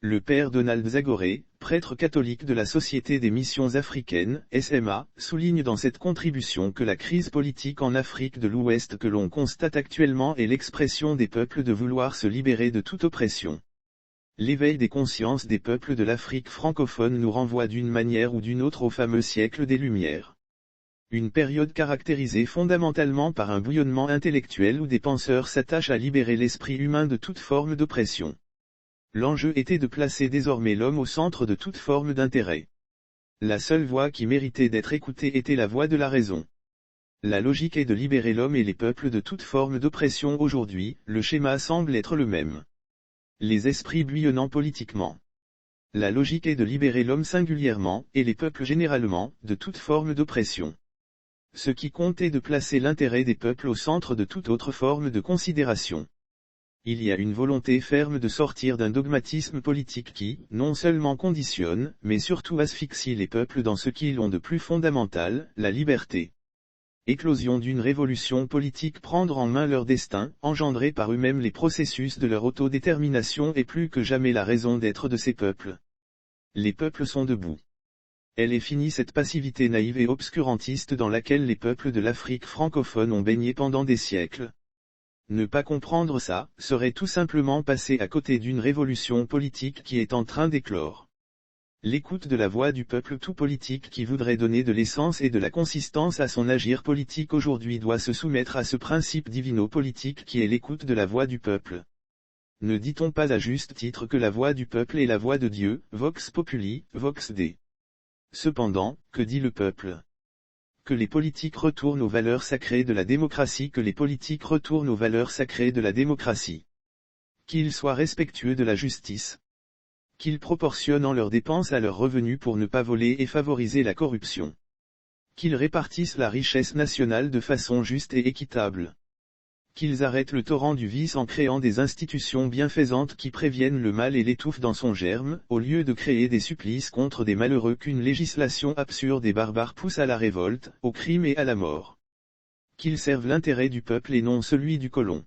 Le père Donald Zagoré, prêtre catholique de la Société des Missions Africaines, SMA, souligne dans cette contribution que la crise politique en Afrique de l'Ouest que l'on constate actuellement est l'expression des peuples de vouloir se libérer de toute oppression. L'éveil des consciences des peuples de l'Afrique francophone nous renvoie d'une manière ou d'une autre au fameux siècle des Lumières. Une période caractérisée fondamentalement par un bouillonnement intellectuel où des penseurs s'attachent à libérer l'esprit humain de toute forme d'oppression. L'enjeu était de placer désormais l'homme au centre de toute forme d'intérêt. La seule voix qui méritait d'être écoutée était la voix de la raison. La logique est de libérer l'homme et les peuples de toute forme d'oppression aujourd'hui, le schéma semble être le même. Les esprits bouillonnant politiquement. La logique est de libérer l'homme singulièrement, et les peuples généralement, de toute forme d'oppression. Ce qui compte est de placer l'intérêt des peuples au centre de toute autre forme de considération. Il y a une volonté ferme de sortir d'un dogmatisme politique qui, non seulement conditionne, mais surtout asphyxie les peuples dans ce qu'ils ont de plus fondamental, la liberté. Éclosion d'une révolution politique, prendre en main leur destin, engendrer par eux-mêmes les processus de leur autodétermination est plus que jamais la raison d'être de ces peuples. Les peuples sont debout. Elle est finie cette passivité naïve et obscurantiste dans laquelle les peuples de l'Afrique francophone ont baigné pendant des siècles. Ne pas comprendre ça, serait tout simplement passer à côté d'une révolution politique qui est en train d'éclore. L'écoute de la voix du peuple tout politique qui voudrait donner de l'essence et de la consistance à son agir politique aujourd'hui doit se soumettre à ce principe divino-politique qui est l'écoute de la voix du peuple. Ne dit-on pas à juste titre que la voix du peuple est la voix de Dieu, vox populi, vox Dei. Cependant, que dit le peuple ? Que les politiques retournent aux valeurs sacrées de la démocratie, que les politiques retournent aux valeurs sacrées de la démocratie. Qu'ils soient respectueux de la justice. Qu'ils proportionnent leurs dépenses à leurs revenus pour ne pas voler et favoriser la corruption. Qu'ils répartissent la richesse nationale de façon juste et équitable. Qu'ils arrêtent le torrent du vice en créant des institutions bienfaisantes qui préviennent le mal et l'étouffent dans son germe, au lieu de créer des supplices contre des malheureux qu'une législation absurde et barbare pousse à la révolte, au crime et à la mort. Qu'ils servent l'intérêt du peuple et non celui du colon.